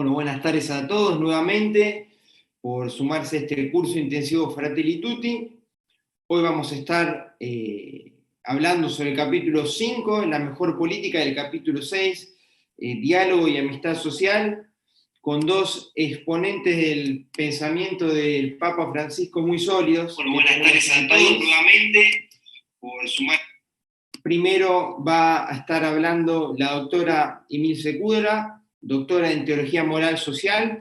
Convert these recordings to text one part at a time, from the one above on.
Bueno, buenas tardes a todos nuevamente por sumarse a este curso intensivo Fratelli Tutti. Hoy vamos a estar hablando sobre el capítulo 5, la mejor política, del capítulo 6, diálogo y amistad social, con dos exponentes del pensamiento del Papa Francisco muy sólidos. Bueno, buenas tardes a todos nuevamente por sumar. Primero va a estar hablando la doctora Emilce Kudra, doctora en Teología Moral Social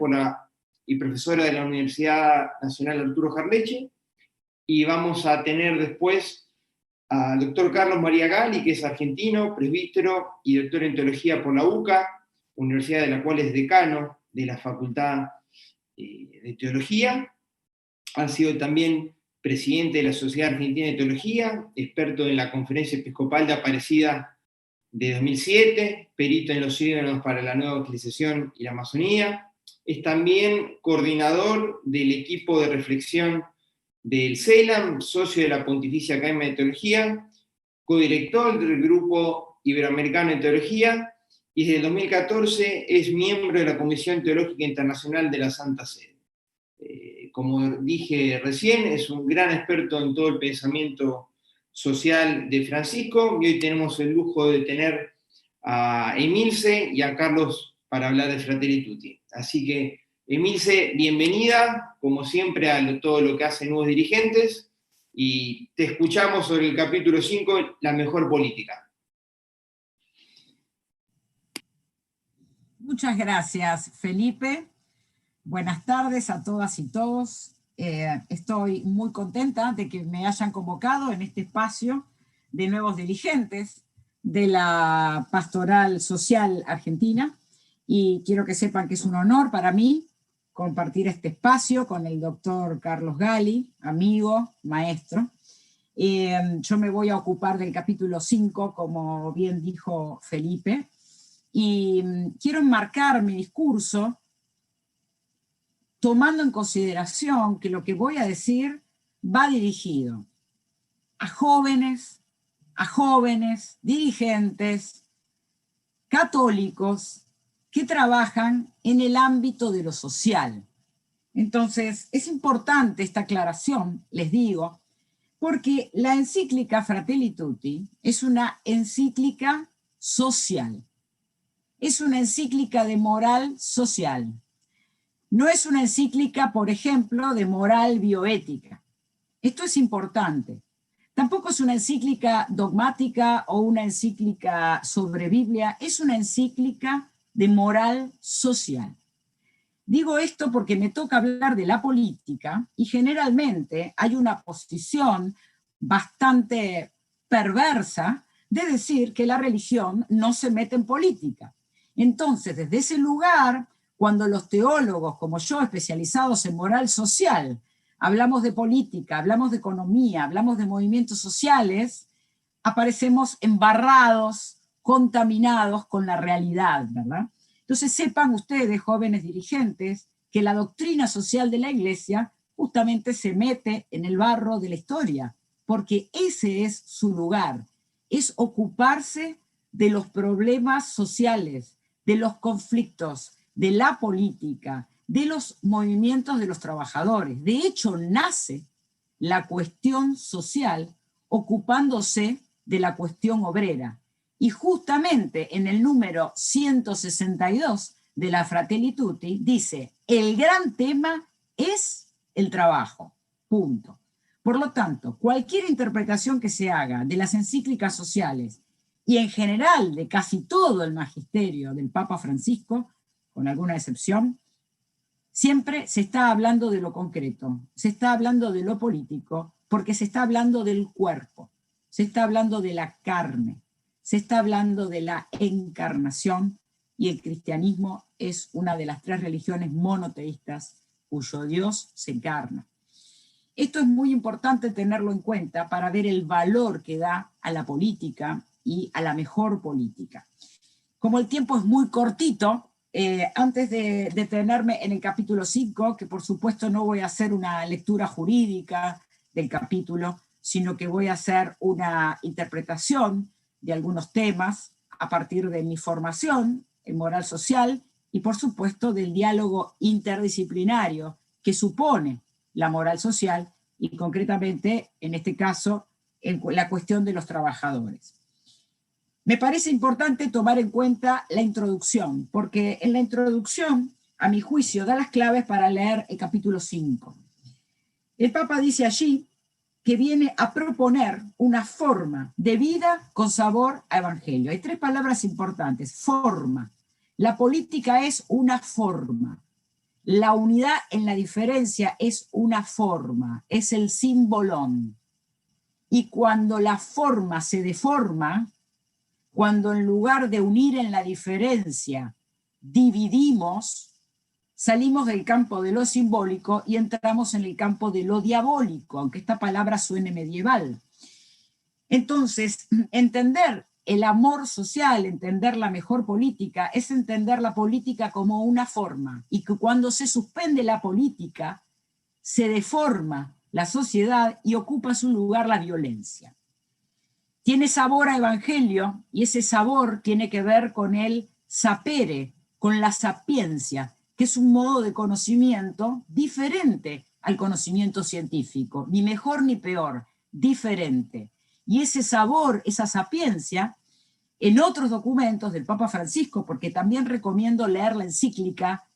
y profesora de la Universidad Nacional Arturo Jarleche. Y vamos a tener después al doctor Carlos María Gali, que es argentino, presbítero y doctor en Teología por la UCA, universidad de la cual es decano de la Facultad de Teología. Ha sido también presidente de la Sociedad Argentina de Teología, experto en la Conferencia Episcopal de Aparecida de 2007, perito en los sínodos para la nueva evangelización y la Amazonía. Es también coordinador del equipo de reflexión del CELAM, socio de la Pontificia Academia de Teología, codirector del Grupo Iberoamericano de Teología, y desde el 2014 es miembro de la Comisión Teológica Internacional de la Santa Sede. Como dije recién, es un gran experto en todo el pensamiento social de Francisco, y hoy tenemos el lujo de tener a Emilce y a Carlos para hablar de Fratelli Tutti. Así que, Emilce, bienvenida, como siempre, a todo lo que hacen Nuevos Dirigentes, y te escuchamos sobre el capítulo 5, la mejor política. Muchas gracias, Felipe. Buenas tardes a todas y todos. Estoy muy contenta de que me hayan convocado en este espacio de Nuevos Dirigentes de la Pastoral Social Argentina, y quiero que sepan que es un honor para mí compartir este espacio con el doctor Carlos Gali, amigo, maestro. Yo me voy a ocupar del capítulo 5, como bien dijo Felipe, y quiero enmarcar mi discurso tomando en consideración que lo que voy a decir va dirigido a jóvenes, dirigentes, católicos, que trabajan en el ámbito de lo social. Entonces, es importante esta aclaración, les digo, porque la encíclica Fratelli Tutti es una encíclica social, es una encíclica de moral social. No es una encíclica, por ejemplo, de moral bioética. Esto es importante. Tampoco es una encíclica dogmática o una encíclica sobre Biblia, es una encíclica de moral social. Digo esto porque me toca hablar de la política y generalmente hay una posición bastante perversa de decir que la religión no se mete en política. Entonces, desde ese lugar, cuando los teólogos como yo, especializados en moral social, hablamos de política, hablamos de economía, hablamos de movimientos sociales, aparecemos embarrados, contaminados con la realidad, ¿verdad? Entonces sepan ustedes, jóvenes dirigentes, que la doctrina social de la Iglesia justamente se mete en el barro de la historia, porque ese es su lugar, es ocuparse de los problemas sociales, de los conflictos, de la política, de los movimientos de los trabajadores. De hecho, nace la cuestión social ocupándose de la cuestión obrera. Y justamente en el número 162 de la Fratelli Tutti dice, el gran tema es el trabajo, punto. Por lo tanto, cualquier interpretación que se haga de las encíclicas sociales y en general de casi todo el magisterio del Papa Francisco, con alguna excepción, siempre se está hablando de lo concreto, se está hablando de lo político, porque se está hablando del cuerpo, se está hablando de la carne, se está hablando de la encarnación, y el cristianismo es una de las 3 religiones monoteístas cuyo Dios se encarna. Esto es muy importante tenerlo en cuenta para ver el valor que da a la política y a la mejor política. Como el tiempo es muy cortito, antes de detenerme en el capítulo 5, que por supuesto no voy a hacer una lectura jurídica del capítulo, sino que voy a hacer una interpretación de algunos temas a partir de mi formación en moral social y por supuesto del diálogo interdisciplinario que supone la moral social y concretamente, en este caso, en la cuestión de los trabajadores. Me parece importante tomar en cuenta la introducción, porque en la introducción, a mi juicio, da las claves para leer el capítulo 5. El Papa dice allí que viene a proponer una forma de vida con sabor a evangelio. Hay tres palabras importantes: forma. La política es una forma. La unidad en la diferencia es una forma, es el simbolón. Y cuando la forma se deforma, cuando en lugar de unir en la diferencia, dividimos, salimos del campo de lo simbólico y entramos en el campo de lo diabólico, aunque esta palabra suene medieval. Entonces, entender el amor social, entender la mejor política, es entender la política como una forma, y que cuando se suspende la política, se deforma la sociedad y ocupa su lugar la violencia. Tiene sabor a evangelio, y ese sabor tiene que ver con el sapere, con la sapiencia, que es un modo de conocimiento diferente al conocimiento científico, ni mejor ni peor, diferente. Y ese sabor, esa sapiencia, en otros documentos del Papa Francisco, porque también recomiendo leer la encíclica,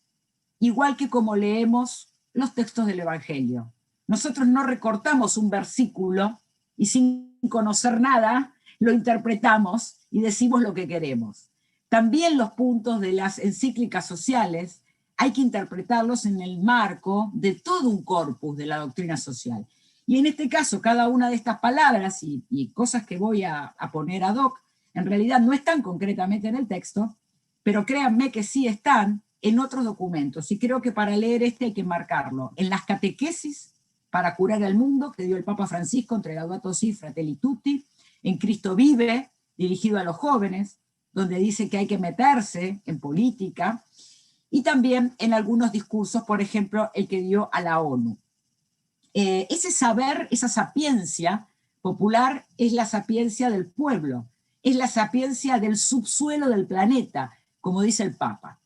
igual que como leemos los textos del Evangelio. Nosotros no recortamos un versículo y sin conocer nada lo interpretamos y decimos lo que queremos. También los puntos de las encíclicas sociales hay que interpretarlos en el marco de todo un corpus de la doctrina social. Y en este caso, cada una de estas palabras y cosas que voy a poner ad hoc, en realidad no están concretamente en el texto, pero créanme que sí están en otros documentos. Y creo que para leer este hay que marcarlo. En las catequesis para curar el mundo, que dio el Papa Francisco entre Laudato Si, Fratelli Tutti, en Cristo Vive, dirigido a los jóvenes, donde dice que hay que meterse en política, y también en algunos discursos, por ejemplo, el que dio a la ONU. Ese saber, esa sapiencia popular es la sapiencia del pueblo, es la sapiencia del subsuelo del planeta, como dice el Papa.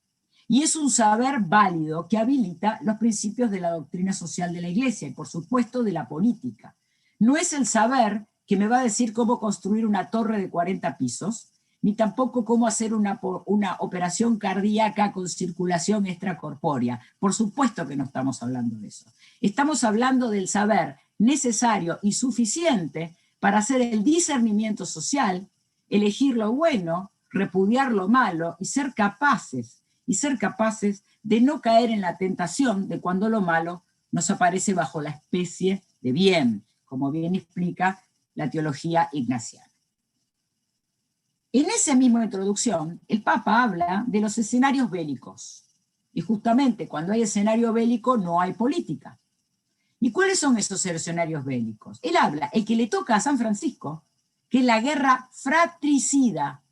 Y es un saber válido que habilita los principios de la doctrina social de la Iglesia y, por supuesto, de la política. No es el saber que me va a decir cómo construir una torre de 40 pisos, ni tampoco cómo hacer una operación cardíaca con circulación extracorpórea. Por supuesto que no estamos hablando de eso. Estamos hablando del saber necesario y suficiente para hacer el discernimiento social, elegir lo bueno, repudiar lo malo y ser capaces de no caer en la tentación de cuando lo malo nos aparece bajo la especie de bien, como bien explica la teología ignaciana. En esa misma introducción, el Papa habla de los escenarios bélicos. Y justamente cuando hay escenario bélico no hay política. ¿Y cuáles son esos escenarios bélicos? Él habla, el que le toca a San Francisco, que es la guerra fratricida,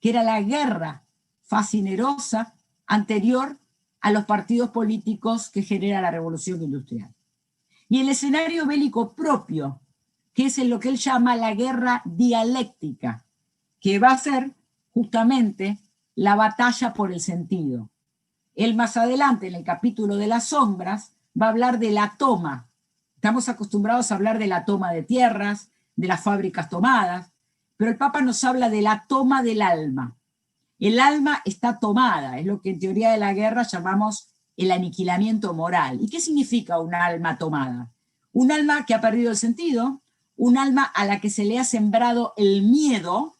que era la guerra fascinerosa anterior a los partidos políticos que genera la revolución industrial. Y el escenario bélico propio, que es en lo que él llama la guerra dialéctica, que va a ser justamente la batalla por el sentido. Él más adelante, en el capítulo de las sombras, va a hablar de la toma. Estamos acostumbrados a hablar de la toma de tierras, de las fábricas tomadas, pero el Papa nos habla de la toma del alma. El alma está tomada, es lo que en teoría de la guerra llamamos el aniquilamiento moral. ¿Y qué significa un alma tomada? Un alma que ha perdido el sentido, un alma a la que se le ha sembrado el miedo,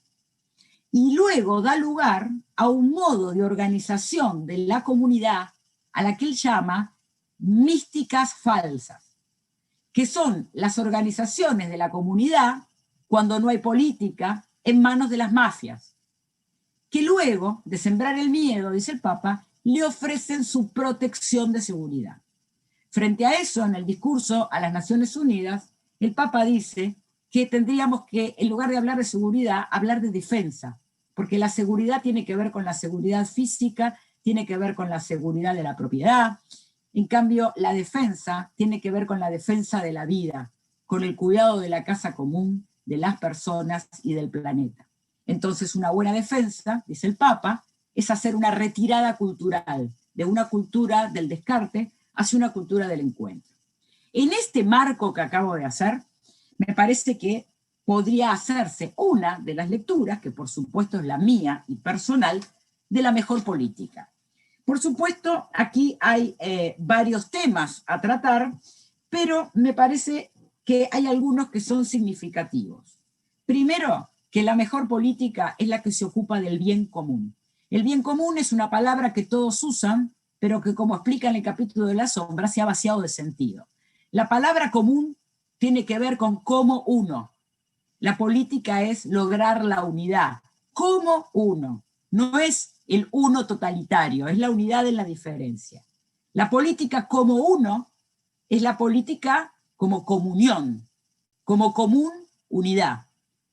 y luego da lugar a un modo de organización de la comunidad a la que él llama místicas falsas, que son las organizaciones de la comunidad, cuando no hay política, en manos de las mafias, que luego de sembrar el miedo, dice el Papa, le ofrecen su protección de seguridad. Frente a eso, en el discurso a las Naciones Unidas, el Papa dice que tendríamos que, en lugar de hablar de seguridad, hablar de defensa, porque la seguridad tiene que ver con la seguridad física, tiene que ver con la seguridad de la propiedad. En cambio, la defensa tiene que ver con la defensa de la vida, con el cuidado de la casa común, de las personas y del planeta. Entonces, una buena defensa, dice el Papa, es hacer una retirada cultural de una cultura del descarte hacia una cultura del encuentro. En este marco que acabo de hacer, me parece que podría hacerse una de las lecturas, que por supuesto es la mía y personal, de la mejor política. Por supuesto, aquí hay varios temas a tratar, pero me parece que hay algunos que son significativos. Primero, que la mejor política es la que se ocupa del bien común. El bien común es una palabra que todos usan, pero que, como explica en el capítulo de la sombra, se ha vaciado de sentido. La palabra común tiene que ver con como uno. La política es lograr la unidad, como uno. No es el uno totalitario, es la unidad en la diferencia. La política como uno es la política como comunión, como común unidad.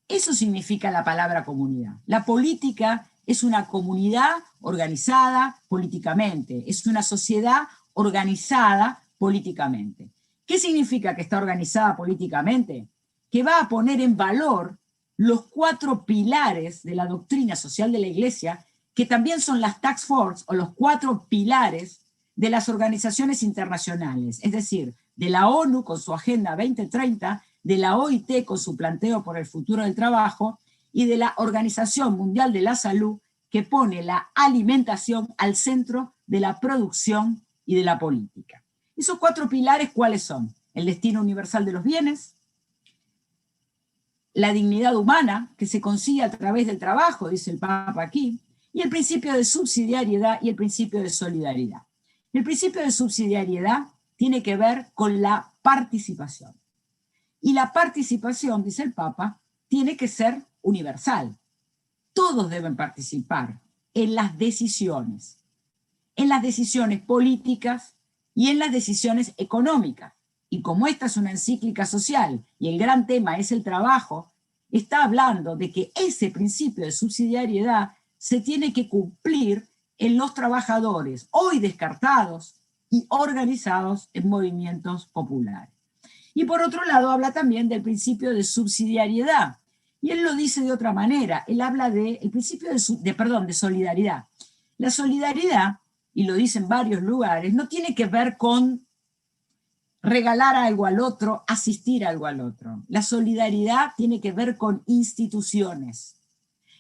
Eso significa la palabra comunidad. La política es una comunidad organizada políticamente, es una sociedad organizada políticamente. ¿Qué significa que está organizada políticamente? Que va a poner en valor los 4 pilares de la doctrina social de la Iglesia, que también son las task force o los 4 pilares de las organizaciones internacionales, es decir, de la ONU con su Agenda 2030, de la OIT con su planteo por el futuro del trabajo y de la Organización Mundial de la Salud, que pone la alimentación al centro de la producción y de la política. Esos 4 pilares, ¿cuáles son? El destino universal de los bienes, la dignidad humana, que se consigue a través del trabajo, dice el Papa aquí, y el principio de subsidiariedad y el principio de solidaridad. El principio de subsidiariedad tiene que ver con la participación. Y la participación, dice el Papa, tiene que ser universal. Todos deben participar en las decisiones políticas y en las decisiones económicas. Y como esta es una encíclica social y el gran tema es el trabajo, está hablando de que ese principio de subsidiariedad se tiene que cumplir en los trabajadores, hoy descartados y organizados en movimientos populares. Y por otro lado habla también del principio de subsidiariedad, y él lo dice de otra manera, él habla del principio de solidaridad. La solidaridad, y lo dice en varios lugares, no tiene que ver con regalar algo al otro, asistir algo al otro. La solidaridad tiene que ver con instituciones.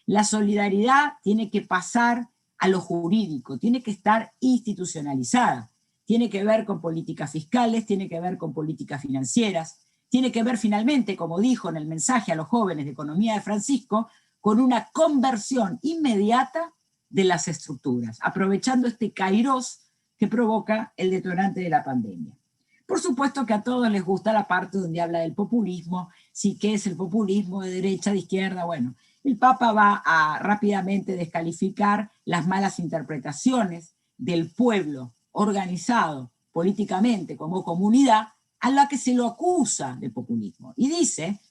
La solidaridad tiene que pasar a lo jurídico, tiene que estar institucionalizada. Tiene que ver con políticas fiscales, tiene que ver con políticas financieras, tiene que ver finalmente, como dijo en el mensaje a los jóvenes de Economía de Francisco, con una conversión inmediata de las estructuras, aprovechando este kairos que provoca el detonante de la pandemia. Por supuesto que a todos les gusta la parte donde habla del populismo, sí, ¿qué es el populismo? De derecha, de izquierda, bueno. El Papa va a rápidamente descalificar las malas interpretaciones del pueblo organizado políticamente como comunidad a la que se lo acusa de populismo. Y dice,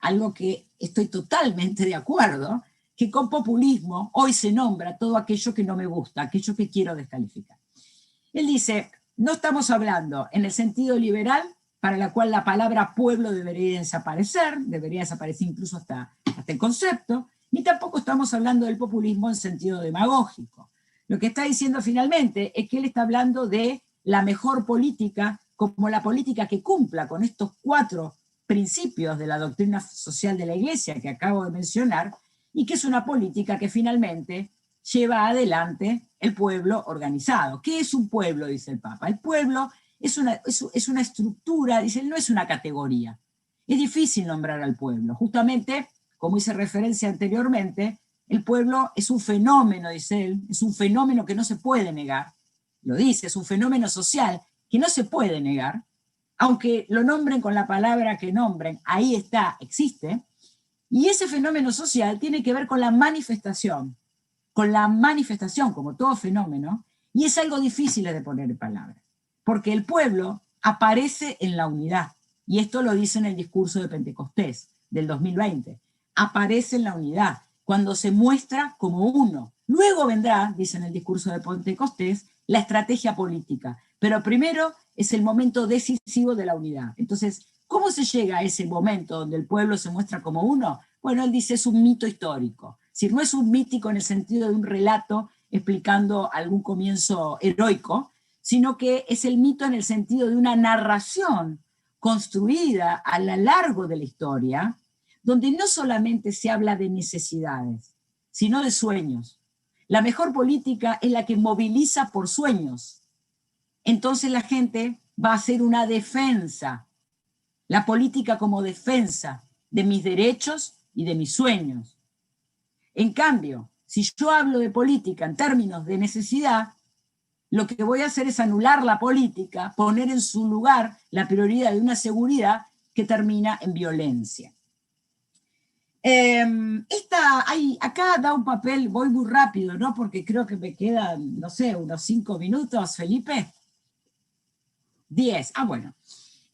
algo que estoy totalmente de acuerdo, que con populismo hoy se nombra todo aquello que no me gusta, aquello que quiero descalificar. Él dice, no estamos hablando en el sentido liberal, para la cual la palabra pueblo debería desaparecer incluso hasta el concepto, ni tampoco estamos hablando del populismo en sentido demagógico. Lo que está diciendo finalmente es que él está hablando de la mejor política como la política que cumpla con estos 4 principios de la doctrina social de la Iglesia que acabo de mencionar, y que es una política que finalmente lleva adelante el pueblo organizado. ¿Qué es un pueblo?, dice el Papa. El pueblo es una estructura, dice, no es una categoría. Es difícil nombrar al pueblo. Justamente, como hice referencia anteriormente, el pueblo es un fenómeno, dice él, es un fenómeno que no se puede negar. Lo dice, es un fenómeno social que no se puede negar, aunque lo nombren con la palabra que nombren, ahí está, existe. Y ese fenómeno social tiene que ver con la manifestación como todo fenómeno, y es algo difícil de poner en palabras, porque el pueblo aparece en la unidad, y esto lo dice en el discurso de Pentecostés del 2020, aparece en la unidad, cuando se muestra como uno. Luego vendrá, dice en el discurso de Pentecostés, la estrategia política, pero primero es el momento decisivo de la unidad. Entonces, ¿cómo se llega a ese momento donde el pueblo se muestra como uno? Bueno, él dice, es un mito histórico. Si no es un mítico en el sentido de un relato explicando algún comienzo heroico, sino que es el mito en el sentido de una narración construida a lo largo de la historia, donde no solamente se habla de necesidades, sino de sueños. La mejor política es la que moviliza por sueños. Entonces la gente va a hacer una defensa, la política como defensa de mis derechos y de mis sueños. En cambio, si yo hablo de política en términos de necesidad, lo que voy a hacer es anular la política, poner en su lugar la prioridad de una seguridad que termina en violencia. Acá da un papel, voy muy rápido, ¿no? Porque creo que me quedan, no sé, unos 5 minutos, Felipe. 10, bueno.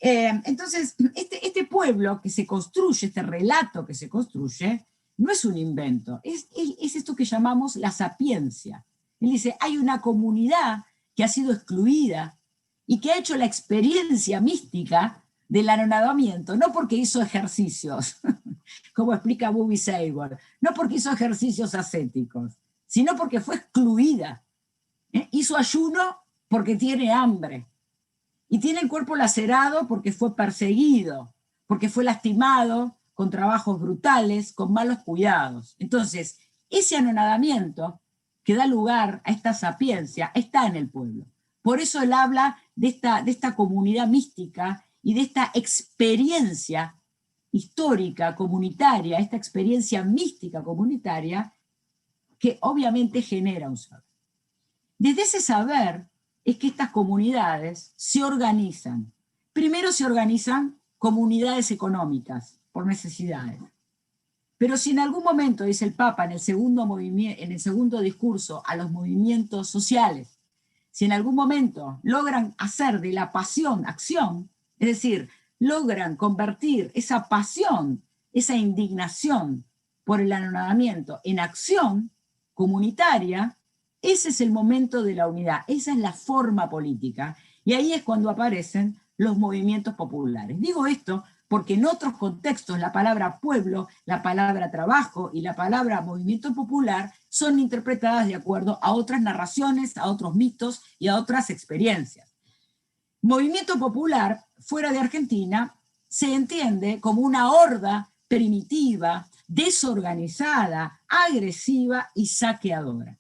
Entonces, este pueblo que se construye, este relato que se construye, no es un invento, es esto que llamamos la sapiencia. Él dice, hay una comunidad que ha sido excluida y que ha hecho la experiencia mística del anonadamiento, no porque hizo ejercicios, como explica Bobby Seibel, no porque hizo ejercicios ascéticos, sino porque fue excluida. Hizo ayuno porque tiene hambre, y tiene el cuerpo lacerado porque fue perseguido, porque fue lastimado con trabajos brutales, con malos cuidados. Entonces, ese anonadamiento que da lugar a esta sapiencia está en el pueblo. Por eso él habla de esta comunidad mística y de esta experiencia histórica, comunitaria, esta experiencia mística comunitaria que obviamente genera un saber. Desde ese saber es que estas comunidades se organizan. Primero se organizan comunidades económicas por necesidades. Pero si en algún momento, dice el Papa en el segundo discurso a los movimientos sociales, si en algún momento logran hacer de la pasión acción, es decir, logran convertir esa pasión, esa indignación por el anonadamiento en acción comunitaria, ese es el momento de la unidad, esa es la forma política, y ahí es cuando aparecen los movimientos populares. Digo esto porque en otros contextos la palabra pueblo, la palabra trabajo y la palabra movimiento popular son interpretadas de acuerdo a otras narraciones, a otros mitos y a otras experiencias. Movimiento popular, fuera de Argentina, se entiende como una horda primitiva, desorganizada, agresiva y saqueadora.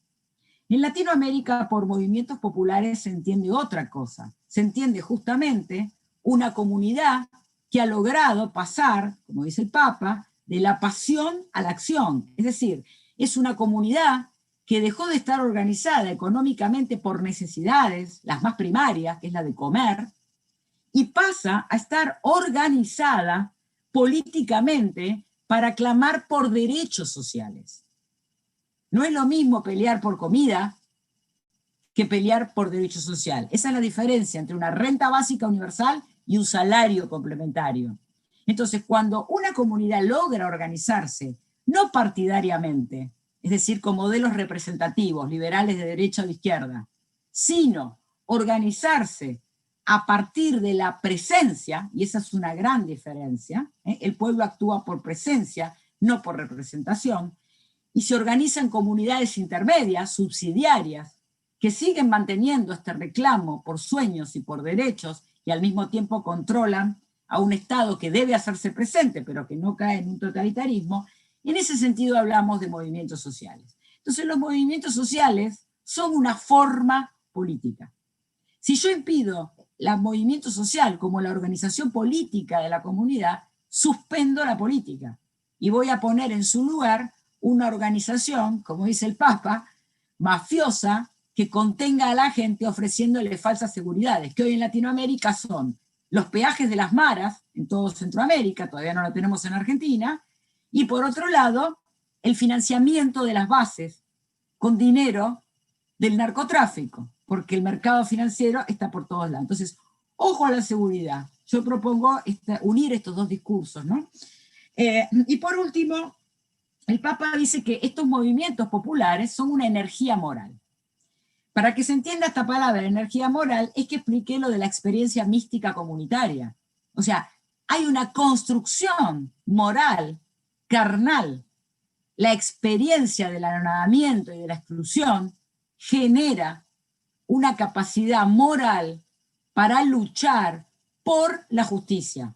En Latinoamérica, por movimientos populares se entiende otra cosa. Se entiende justamente una comunidad que ha logrado pasar, como dice el Papa, de la pasión a la acción. Es decir, es una comunidad que dejó de estar organizada económicamente por necesidades, las más primarias, que es la de comer, y pasa a estar organizada políticamente para clamar por derechos sociales. No es lo mismo pelear por comida que pelear por derecho social. Esa es la diferencia entre una renta básica universal y un salario complementario. Entonces, cuando una comunidad logra organizarse, no partidariamente, es decir, con modelos representativos, liberales de derecha o de izquierda, sino organizarse a partir de la presencia, y esa es una gran diferencia, el pueblo actúa por presencia, no por representación, y se organizan comunidades intermedias, subsidiarias, que siguen manteniendo este reclamo por sueños y por derechos, y al mismo tiempo controlan a un Estado que debe hacerse presente, pero que no cae en un totalitarismo. En ese sentido hablamos de movimientos sociales. Entonces los movimientos sociales son una forma política. Si yo impido el movimiento social como la organización política de la comunidad, suspendo la política y voy a poner en su lugar una organización, como dice el Papa, mafiosa, que contenga a la gente ofreciéndole falsas seguridades, que hoy en Latinoamérica son los peajes de las maras, en todo Centroamérica, todavía no lo tenemos en Argentina, y por otro lado, el financiamiento de las bases con dinero del narcotráfico, porque el mercado financiero está por todos lados. Entonces, ojo a la seguridad. Yo propongo unir estos dos discursos, ¿no? Y por último, el Papa dice que estos movimientos populares son una energía moral. Para que se entienda esta palabra, energía moral, es que expliqué lo de la experiencia mística comunitaria. O sea, hay una construcción moral, carnal. La experiencia del anonadamiento y de la exclusión genera una capacidad moral para luchar por la justicia.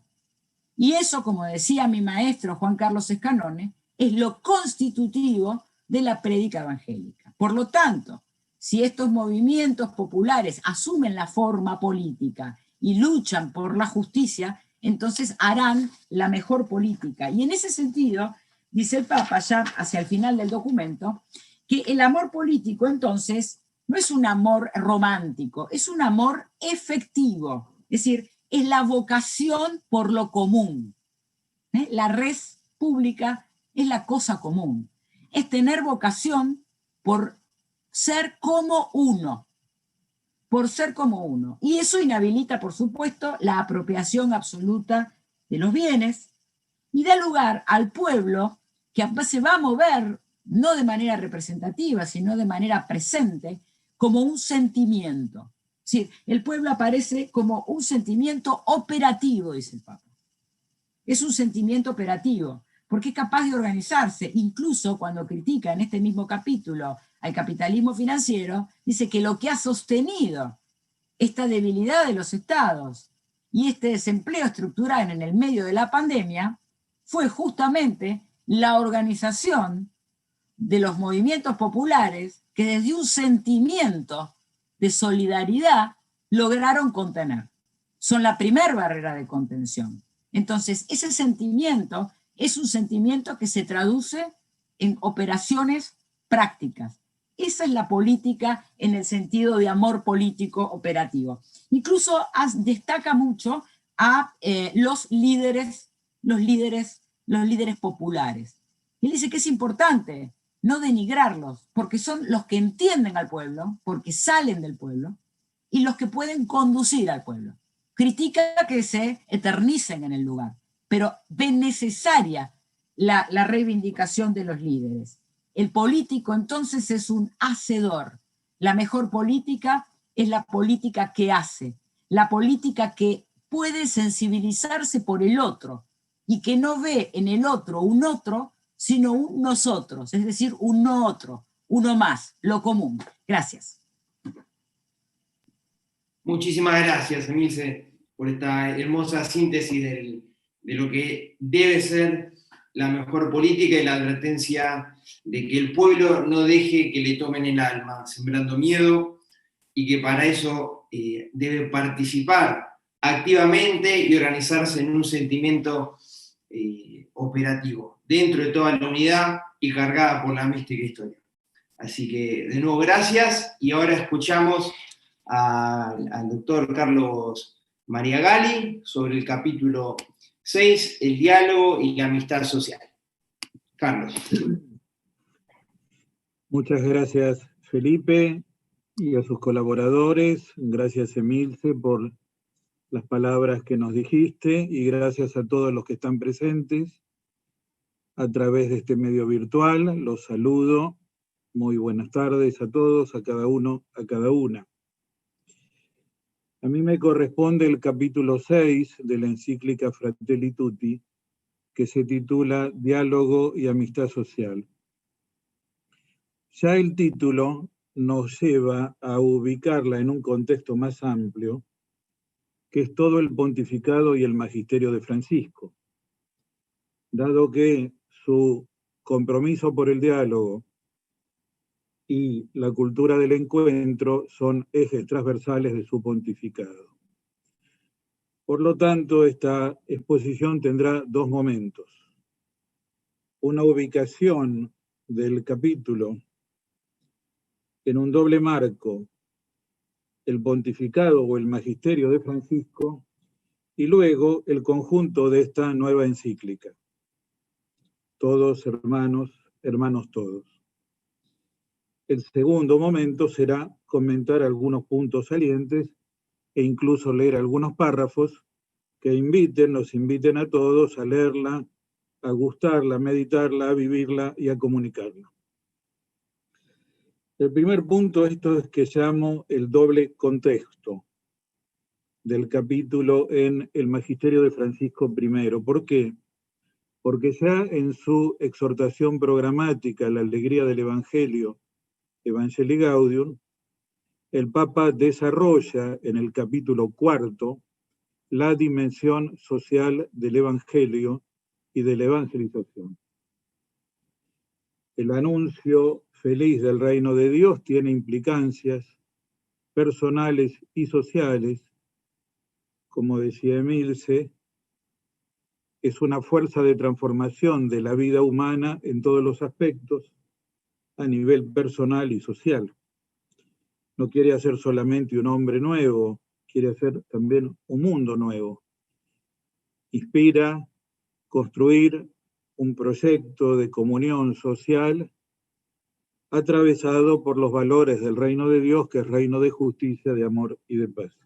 Y eso, como decía mi maestro Juan Carlos Escanone, es lo constitutivo de la prédica evangélica. Por lo tanto, si estos movimientos populares asumen la forma política y luchan por la justicia, entonces harán la mejor política. Y en ese sentido, dice el Papa ya hacia el final del documento, que el amor político entonces no es un amor romántico, es un amor efectivo, es decir, es la vocación por lo común. La res pública es la cosa común, es tener vocación por ser como uno, por ser como uno. Y eso inhabilita, por supuesto, la apropiación absoluta de los bienes y da lugar al pueblo que se va a mover, no de manera representativa, sino de manera presente, como un sentimiento. Es decir, el pueblo aparece como un sentimiento operativo, dice el Papa. Es un sentimiento operativo, porque es capaz de organizarse, incluso cuando critica en este mismo capítulo al capitalismo financiero, dice que lo que ha sostenido esta debilidad de los estados y este desempleo estructural en el medio de la pandemia fue justamente la organización de los movimientos populares que desde un sentimiento de solidaridad lograron contener. Son la primer barrera de contención. Entonces, ese sentimiento es un sentimiento que se traduce en operaciones prácticas. Esa es la política en el sentido de amor político operativo. Incluso destaca mucho a los líderes populares. Y él dice que es importante no denigrarlos, porque son los que entienden al pueblo, porque salen del pueblo, y los que pueden conducir al pueblo. Critica que se eternicen en el lugar, pero ven necesaria la reivindicación de los líderes. El político entonces es un hacedor. La mejor política es la política que hace, la política que puede sensibilizarse por el otro y que no ve en el otro un otro, sino un nosotros, es decir, un no otro, uno más, lo común. Gracias. Muchísimas gracias, Emilce, por esta hermosa síntesis de lo que debe ser la mejor política y la advertencia de que el pueblo no deje que le tomen el alma, sembrando miedo, y que para eso debe participar activamente y organizarse en un sentimiento operativo, dentro de toda la unidad y cargada por la mística historia. Así que, de nuevo, gracias, y ahora escuchamos al doctor Carlos Mariagalli sobre el capítulo 6, el diálogo y la amistad social. Carlos. Muchas gracias, Felipe, y a sus colaboradores. Gracias, Emilce, por las palabras que nos dijiste, y gracias a todos los que están presentes a través de este medio virtual. Los saludo. Muy buenas tardes a todos, a cada uno, a cada una. A mí me corresponde el capítulo 6 de la encíclica Fratelli Tutti, que se titula Diálogo y Amistad Social. Ya el título nos lleva a ubicarla en un contexto más amplio, que es todo el pontificado y el magisterio de Francisco, dado que su compromiso por el diálogo y la cultura del encuentro son ejes transversales de su pontificado. Por lo tanto, esta exposición tendrá dos momentos. Una ubicación del capítulo en un doble marco, el pontificado o el magisterio de Francisco, y luego el conjunto de esta nueva encíclica. Todos hermanos, hermanos todos. El segundo momento será comentar algunos puntos salientes e incluso leer algunos párrafos que nos inviten a todos a leerla, a gustarla, a meditarla, a vivirla y a comunicarla. El primer punto, esto es que llamo el doble contexto del capítulo en el Magisterio de Francisco I. ¿Por qué? Porque ya en su exhortación programática, la alegría del Evangelio, Evangelii Gaudium, el Papa desarrolla en el capítulo 4 la dimensión social del Evangelio y de la evangelización. El anuncio feliz del reino de Dios tiene implicancias personales y sociales. Como decía Emilce, es una fuerza de transformación de la vida humana en todos los aspectos, a nivel personal y social. No quiere hacer solamente un hombre nuevo, quiere hacer también un mundo nuevo. Inspira construir un proyecto de comunión social atravesado por los valores del reino de Dios, que es reino de justicia, de amor y de paz.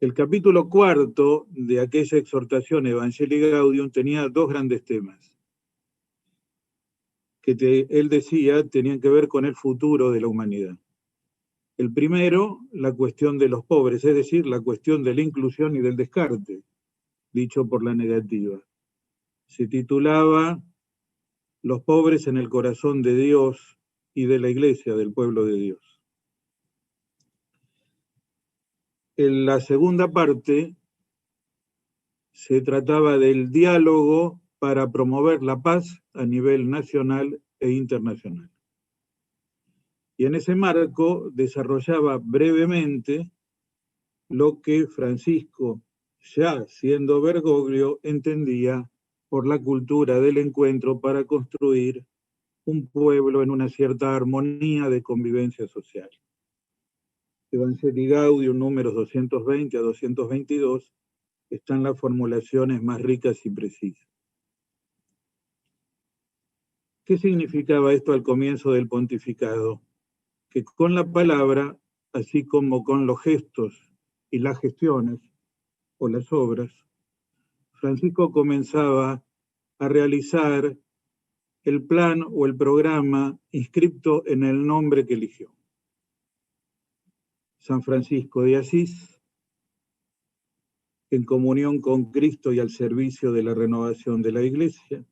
El capítulo 4 de aquella exhortación Evangelii Gaudium tenía dos grandes temas, que él decía tenían que ver con el futuro de la humanidad. El primero, la cuestión de los pobres, es decir, la cuestión de la inclusión y del descarte, dicho por la negativa. Se titulaba Los pobres en el corazón de Dios y de la Iglesia, del pueblo de Dios. En la segunda parte se trataba del diálogo para promover la paz a nivel nacional e internacional. Y en ese marco desarrollaba brevemente lo que Francisco, ya siendo Bergoglio, entendía por la cultura del encuentro para construir un pueblo en una cierta armonía de convivencia social. Evangelii Gaudium, números 220 a 222, están las formulaciones más ricas y precisas. ¿Qué significaba esto al comienzo del pontificado? Que con la palabra, así como con los gestos y las gestiones o las obras, Francisco comenzaba a realizar el plan o el programa inscripto en el nombre que eligió. San Francisco de Asís, en comunión con Cristo y al servicio de la renovación de la Iglesia.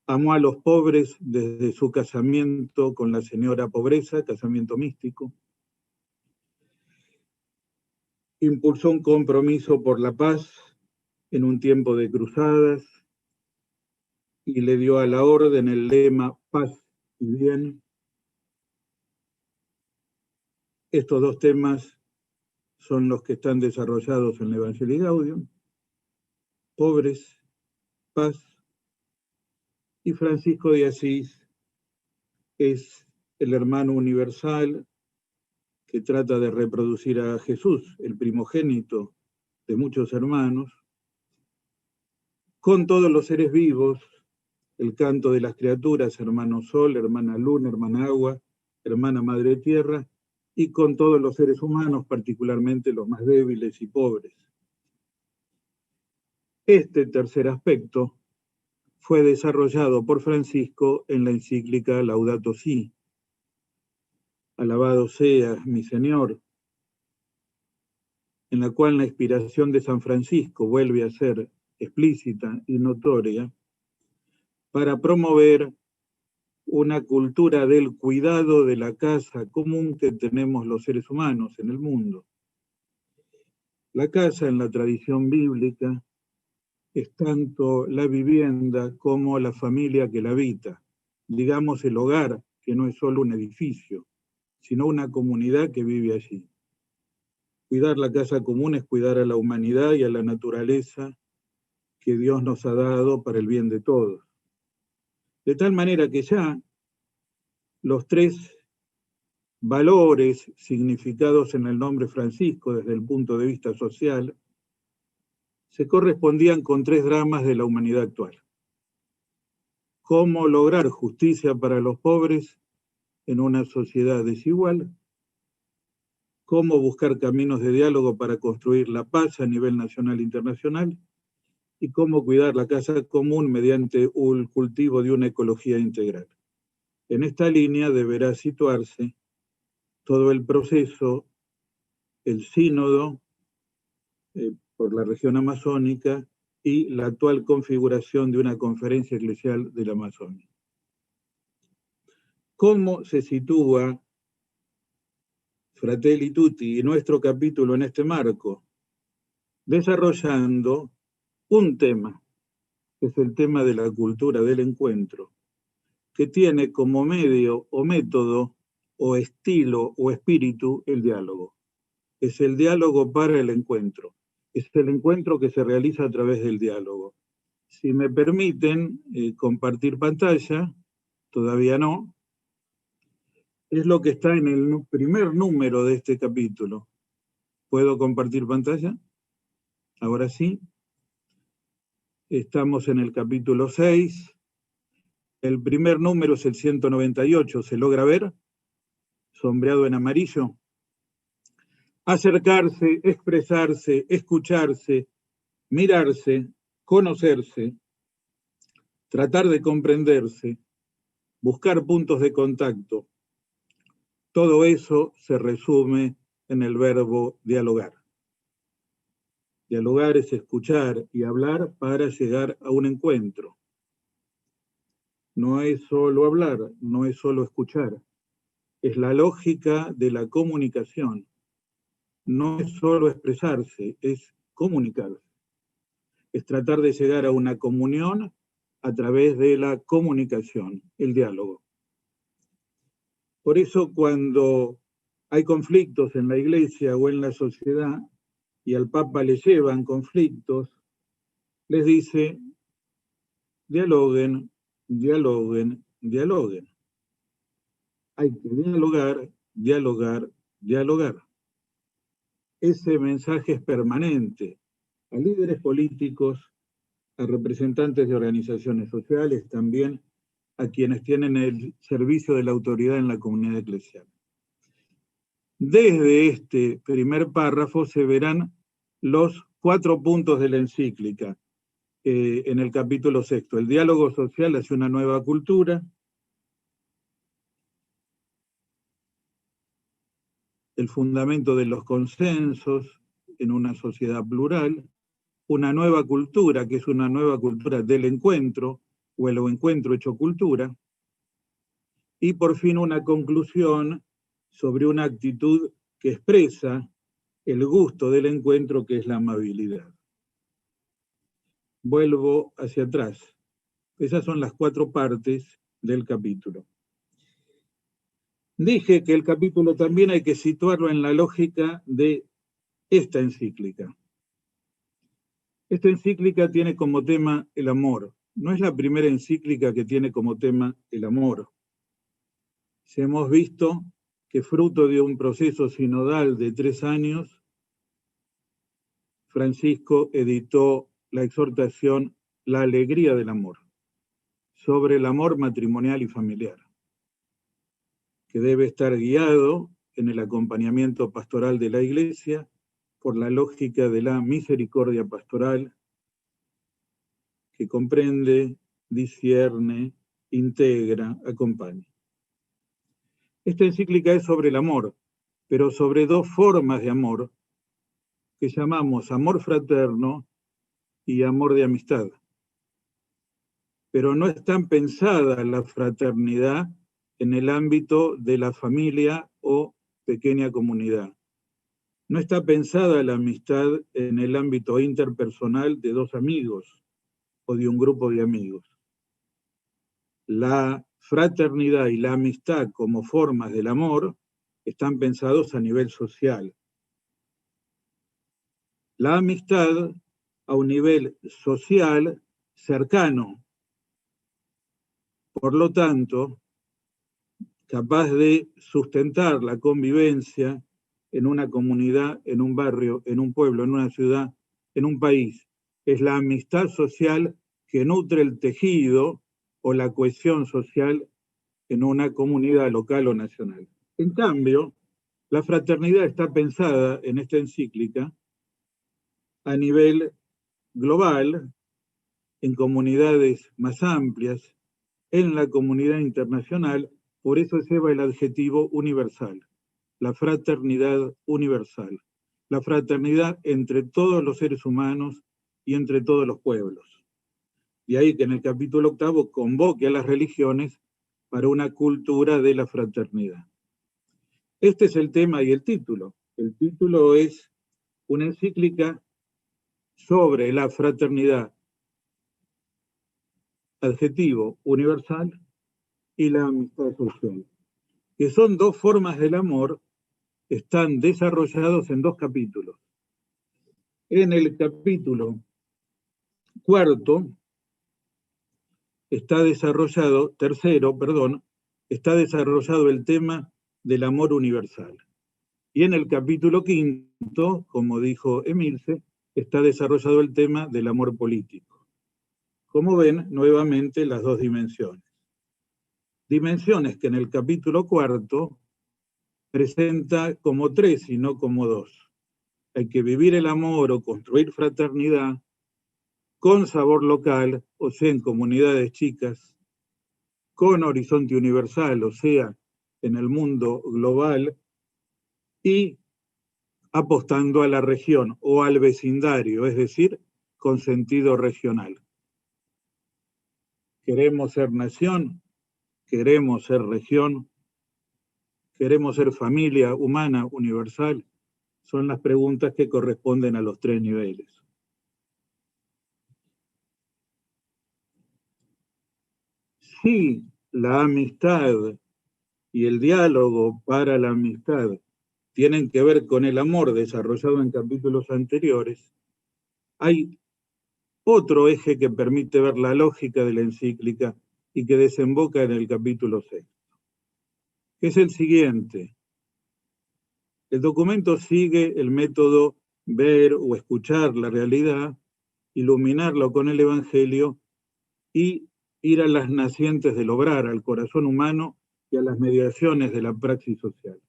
Amó a los pobres desde su casamiento con la señora Pobreza, casamiento místico. Impulsó un compromiso por la paz en un tiempo de cruzadas y le dio a la orden el lema paz y bien. Estos dos temas son los que están desarrollados en el Evangelii Gaudium: pobres, paz. Y Francisco de Asís es el hermano universal que trata de reproducir a Jesús, el primogénito de muchos hermanos, con todos los seres vivos, el canto de las criaturas, hermano sol, hermana luna, hermana agua, hermana madre tierra, y con todos los seres humanos, particularmente los más débiles y pobres. Este tercer aspecto fue desarrollado por Francisco en la encíclica Laudato Si. Alabado seas, mi Señor, en la cual la inspiración de San Francisco vuelve a ser explícita y notoria para promover una cultura del cuidado de la casa común que tenemos los seres humanos en el mundo. La casa en la tradición bíblica es tanto la vivienda como la familia que la habita, digamos el hogar, que no es solo un edificio, sino una comunidad que vive allí. Cuidar la casa común es cuidar a la humanidad y a la naturaleza que Dios nos ha dado para el bien de todos. De tal manera que ya los tres valores significados en el nombre Francisco desde el punto de vista social se correspondían con tres dramas de la humanidad actual. Cómo lograr justicia para los pobres en una sociedad desigual, cómo buscar caminos de diálogo para construir la paz a nivel nacional e internacional, y cómo cuidar la casa común mediante el cultivo de una ecología integral. En esta línea deberá situarse todo el proceso, el sínodo por la región amazónica y la actual configuración de una conferencia eclesial de la Amazonia. ¿Cómo se sitúa Fratelli Tutti y nuestro capítulo en este marco? Desarrollando un tema, que es el tema de la cultura del encuentro, que tiene como medio o método o estilo o espíritu el diálogo. Es el diálogo para el encuentro. Es el encuentro que se realiza a través del diálogo. Si me permiten compartir pantalla, todavía no, es lo que está en el primer número de este capítulo. ¿Puedo compartir pantalla? Ahora sí. Estamos en el capítulo 6. El primer número es el 198, ¿se logra ver? Sombreado en amarillo. Acercarse, expresarse, escucharse, mirarse, conocerse, tratar de comprenderse, buscar puntos de contacto. Todo eso se resume en el verbo dialogar. Dialogar es escuchar y hablar para llegar a un encuentro. No es solo hablar, no es solo escuchar. Es la lógica de la comunicación. No es solo expresarse, es comunicarse. Es tratar de llegar a una comunión a través de la comunicación, el diálogo. Por eso cuando hay conflictos en la iglesia o en la sociedad y al Papa le llevan conflictos, les dice, dialoguen, dialoguen, dialoguen. Hay que dialogar, dialogar, dialogar. Ese mensaje es permanente a líderes políticos, a representantes de organizaciones sociales, también a quienes tienen el servicio de la autoridad en la comunidad eclesial. Desde este primer párrafo se verán los 4 puntos de la encíclica en el capítulo 6. El diálogo social hacia una nueva cultura, el fundamento de los consensos en una sociedad plural, una nueva cultura, que es una nueva cultura del encuentro, o el encuentro hecho cultura, y por fin una conclusión sobre una actitud que expresa el gusto del encuentro, que es la amabilidad. Vuelvo hacia atrás. Esas son las 4 partes del capítulo. Dije que el capítulo también hay que situarlo en la lógica de esta encíclica. Esta encíclica tiene como tema el amor. No es la primera encíclica que tiene como tema el amor. Si hemos visto que fruto de un proceso sinodal de 3 años, Francisco editó la exhortación La alegría del amor, sobre el amor matrimonial y familiar, que debe estar guiado en el acompañamiento pastoral de la Iglesia por la lógica de la misericordia pastoral, que comprende, discierne, integra, acompaña. Esta encíclica es sobre el amor, pero sobre 2 formas de amor que llamamos amor fraterno y amor de amistad. Pero no es tan pensada la fraternidad en el ámbito de la familia o pequeña comunidad. No está pensada la amistad en el ámbito interpersonal de 2 amigos o de un grupo de amigos. La fraternidad y la amistad como formas del amor están pensados a nivel social. La amistad a un nivel social cercano, por lo tanto, capaz de sustentar la convivencia en una comunidad, en un barrio, en un pueblo, en una ciudad, en un país. Es la amistad social que nutre el tejido o la cohesión social en una comunidad local o nacional. En cambio, la fraternidad está pensada en esta encíclica a nivel global, en comunidades más amplias, en la comunidad internacional, por eso lleva el adjetivo universal, la fraternidad universal, la fraternidad entre todos los seres humanos y entre todos los pueblos. De ahí que en el capítulo 8 convoque a las religiones para una cultura de la fraternidad. Este es el tema y el título. El título es una encíclica sobre la fraternidad, adjetivo universal, y la amistad social, que son dos formas del amor, están desarrollados en dos capítulos. En el capítulo 4 está desarrollado, está desarrollado el tema del amor universal. Y en el capítulo 5, como dijo Emilce, está desarrollado el tema del amor político. Como ven, nuevamente las dos dimensiones. Dimensiones que en el capítulo 4 presenta como 3 y no como 2. Hay que vivir el amor o construir fraternidad con sabor local, o sea, en comunidades chicas, con horizonte universal, o sea, en el mundo global, y apostando a la región o al vecindario, es decir, con sentido regional. ¿Queremos ser nación? ¿Queremos ser región? ¿Queremos ser familia humana universal? Son las preguntas que corresponden a los 3 niveles. Si la amistad y el diálogo para la amistad tienen que ver con el amor desarrollado en capítulos anteriores, hay otro eje que permite ver la lógica de la encíclica y que desemboca en el capítulo 6, que es el siguiente. El documento sigue el método ver o escuchar la realidad, iluminarlo con el Evangelio y ir a las nacientes del obrar, al corazón humano y a las mediaciones de la praxis social.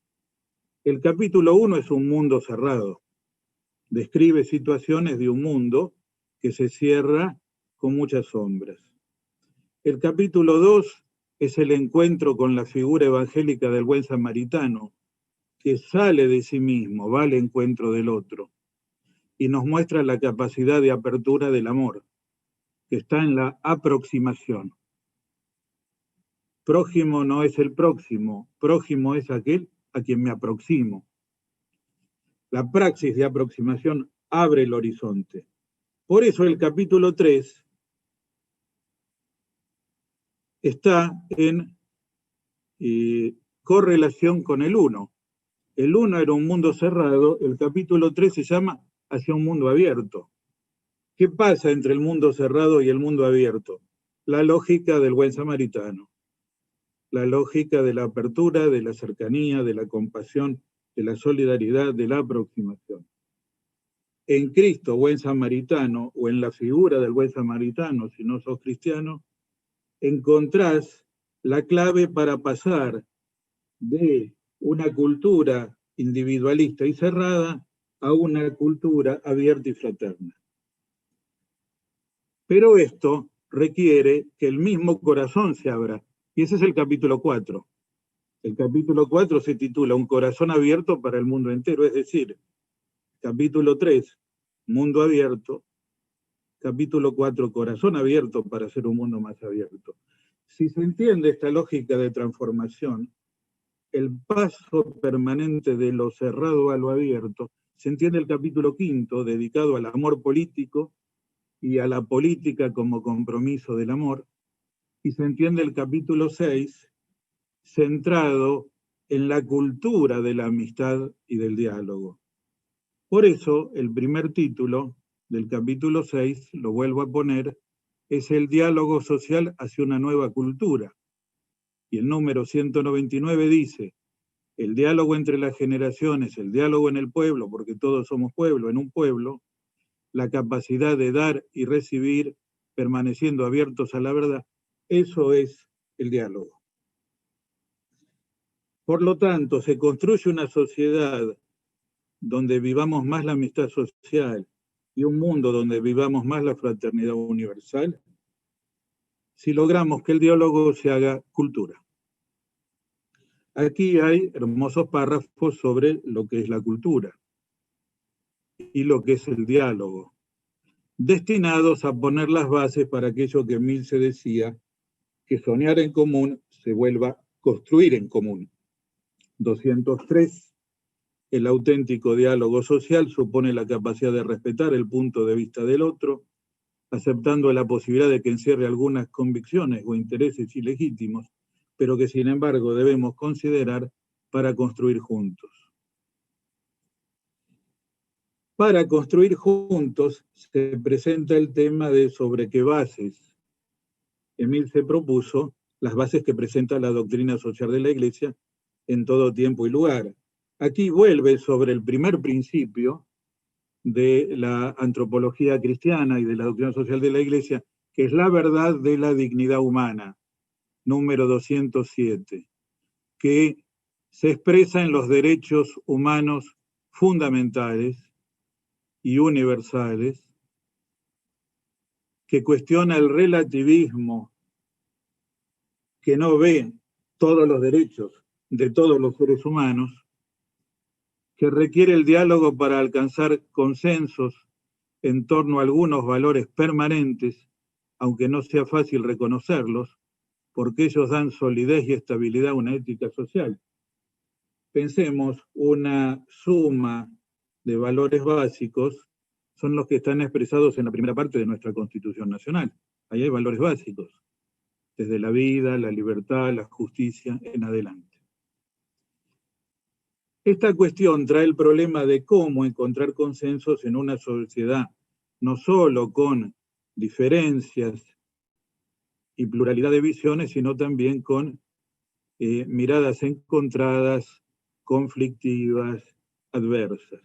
El capítulo 1 es un mundo cerrado. Describe situaciones de un mundo que se cierra con muchas sombras. El capítulo 2 es el encuentro con la figura evangélica del buen samaritano, que sale de sí mismo, va al encuentro del otro, y nos muestra la capacidad de apertura del amor, que está en la aproximación. Prójimo no es el próximo, prójimo es aquel a quien me aproximo. La praxis de aproximación abre el horizonte. Por eso el capítulo 3 está en correlación con el 1. El 1 era un mundo cerrado, el capítulo 3 se llama Hacia un mundo abierto. ¿Qué pasa entre el mundo cerrado y el mundo abierto? La lógica del buen samaritano, la lógica de la apertura, de la cercanía, de la compasión, de la solidaridad, de la aproximación. En Cristo, buen samaritano, o en la figura del buen samaritano, si no sos cristiano, encontrás la clave para pasar de una cultura individualista y cerrada a una cultura abierta y fraterna. Pero esto requiere que el mismo corazón se abra, y ese es el capítulo 4. El capítulo 4 se titula Un corazón abierto para el mundo entero, es decir, capítulo 3, mundo abierto, capítulo 4, corazón abierto para hacer un mundo más abierto. Si se entiende esta lógica de transformación, el paso permanente de lo cerrado a lo abierto, se entiende el capítulo 5, dedicado al amor político y a la política como compromiso del amor, y se entiende el capítulo 6, centrado en la cultura de la amistad y del diálogo. Por eso, el primer título del capítulo 6, lo vuelvo a poner, es el diálogo social hacia una nueva cultura. Y el número 199 dice, el diálogo entre las generaciones, el diálogo en el pueblo, porque todos somos pueblo, en un pueblo, la capacidad de dar y recibir, permaneciendo abiertos a la verdad, eso es el diálogo. Por lo tanto, se construye una sociedad donde vivamos más la amistad social y un mundo donde vivamos más la fraternidad universal, si logramos que el diálogo se haga cultura. Aquí hay hermosos párrafos sobre lo que es la cultura y lo que es el diálogo. destinados a poner las bases para aquello que Mills decía, que soñar en común se vuelva construir en común. 203. El auténtico diálogo social supone la capacidad de respetar el punto de vista del otro, aceptando la posibilidad de que encierre algunas convicciones o intereses ilegítimos, pero que sin embargo debemos considerar para construir juntos. Para construir juntos se presenta el tema de sobre qué bases. Emil se propuso las bases que presenta la doctrina social de la Iglesia en todo tiempo y lugar. Aquí vuelve sobre el primer principio de la antropología cristiana y de la doctrina social de la Iglesia, que es la verdad de la dignidad humana, número 207, que se expresa en los derechos humanos fundamentales y universales, que cuestiona el relativismo, que no ve todos los derechos de todos los seres humanos, que requiere el diálogo para alcanzar consensos en torno a algunos valores permanentes, aunque no sea fácil reconocerlos, porque ellos dan solidez y estabilidad a una ética social. Pensemos, una suma de valores básicos son los que están expresados en la primera parte de nuestra Constitución Nacional. Ahí hay valores básicos, desde la vida, la libertad, la justicia, en adelante. Esta cuestión trae el problema de cómo encontrar consensos en una sociedad, no solo con diferencias y pluralidad de visiones, sino también con miradas encontradas, conflictivas, adversas.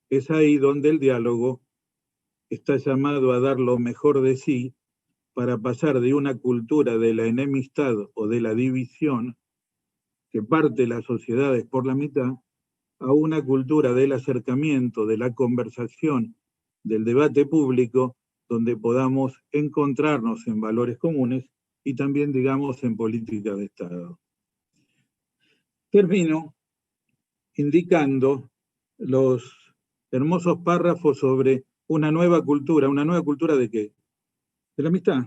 Es ahí donde el diálogo está llamado a dar lo mejor de sí para pasar de una cultura de la enemistad o de la división que parte las sociedades por la mitad, a una cultura del acercamiento, de la conversación, del debate público, donde podamos encontrarnos en valores comunes y también, digamos, en política de Estado. Termino indicando los hermosos párrafos sobre una nueva cultura ¿de qué? De la amistad,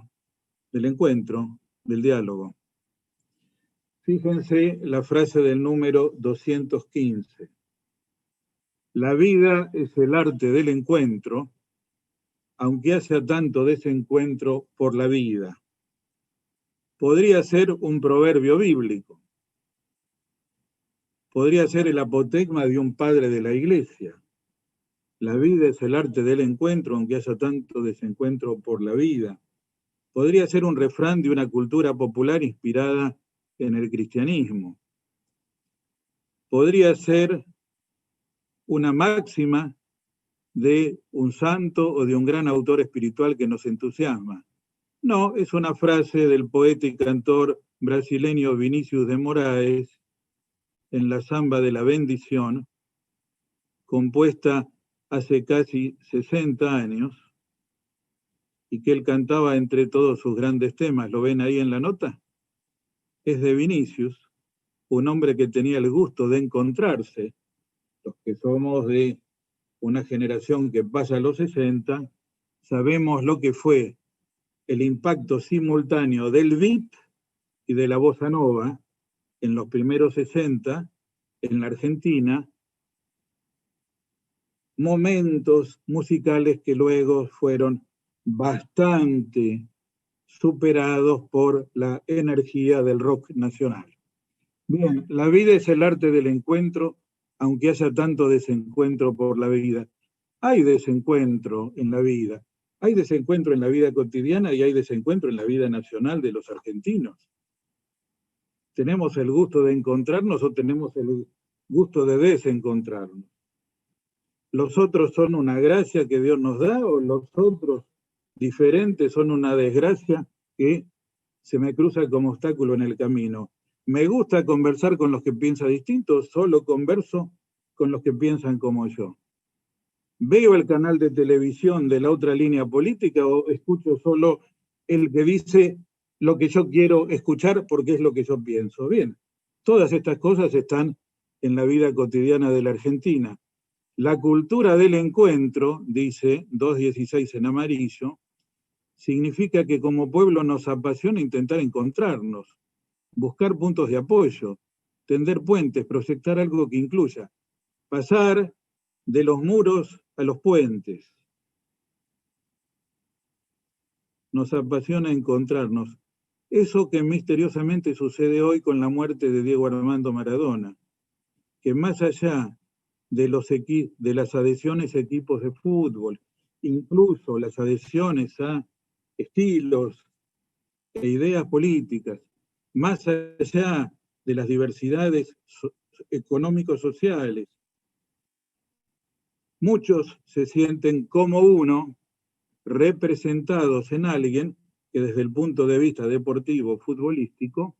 del encuentro, del diálogo. Fíjense la frase del número 215. La vida es el arte del encuentro, aunque haya tanto desencuentro por la vida. Podría ser un proverbio bíblico. Podría ser el apotegma de un padre de la Iglesia. La vida es el arte del encuentro, aunque haya tanto desencuentro por la vida. Podría ser un refrán de una cultura popular inspirada en el cristianismo. Podría ser una máxima de un santo o de un gran autor espiritual que nos entusiasma. No, es una frase del poeta y cantor brasileño Vinícius de Moraes en la Samba de la Bendición, compuesta hace casi 60 años, y que él cantaba entre todos sus grandes temas. ¿Lo ven ahí en la nota? Es de Vinícius, un hombre que tenía el gusto de encontrarse. Los que somos de una generación que pasa a los 60, sabemos lo que fue el impacto simultáneo del beat y de la bossa nova en los primeros 60 en la Argentina, momentos musicales que luego fueron bastante superados por la energía del rock nacional. Bien, la vida es el arte del encuentro, aunque haya tanto desencuentro por la vida. Hay desencuentro en la vida. Hay desencuentro en la vida cotidiana y hay desencuentro en la vida nacional de los argentinos. ¿Tenemos el gusto de encontrarnos o tenemos el gusto de desencontrarnos? ¿Los otros son una gracia que Dios nos da o los otros diferentes son una desgracia que se me cruza como obstáculo en el camino? ¿Me gusta conversar con los que piensan distinto? Solo converso con los que piensan como yo. ¿Veo el canal de televisión de la otra línea política o escucho solo el que dice lo que yo quiero escuchar porque es lo que yo pienso? Bien, todas estas cosas están en la vida cotidiana de la Argentina. La cultura del encuentro, dice 2.16 en amarillo, significa que como pueblo nos apasiona intentar encontrarnos, buscar puntos de apoyo, tender puentes, proyectar algo que incluya, pasar de los muros a los puentes. Nos apasiona encontrarnos. Eso que misteriosamente sucede hoy con la muerte de Diego Armando Maradona, que más allá de las adhesiones a equipos de fútbol, incluso las adhesiones a estilos e ideas políticas, más allá de las diversidades económico-sociales, muchos se sienten como uno, representados en alguien que desde el punto de vista deportivo, futbolístico,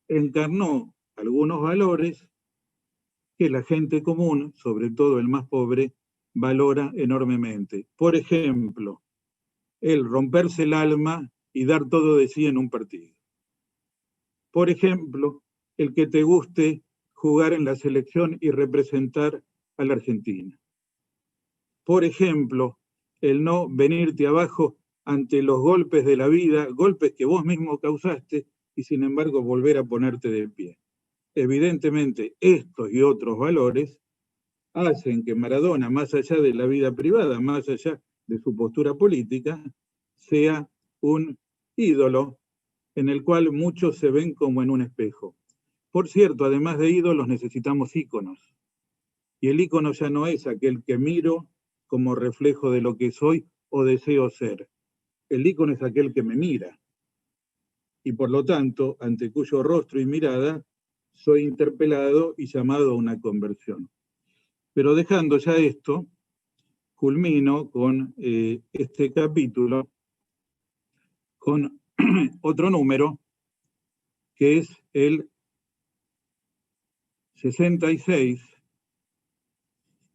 encarnó algunos valores que la gente común, sobre todo el más pobre, valora enormemente. Por ejemplo, el romperse el alma y dar todo de sí en un partido. Por ejemplo, el que te guste jugar en la selección y representar a la Argentina. Por ejemplo, el no venirte abajo ante los golpes de la vida, golpes que vos mismo causaste, y sin embargo volver a ponerte de pie. Evidentemente, estos y otros valores hacen que Maradona, más allá de la vida privada, más allá de su postura política, sea un ídolo en el cual muchos se ven como en un espejo. Por cierto, además de ídolos necesitamos íconos. Y el ícono ya no es aquel que miro como reflejo de lo que soy o deseo ser. El ícono es aquel que me mira. Y por lo tanto, ante cuyo rostro y mirada soy interpelado y llamado a una conversión. Pero dejando ya esto, culmino con este capítulo con otro número, que es el 66,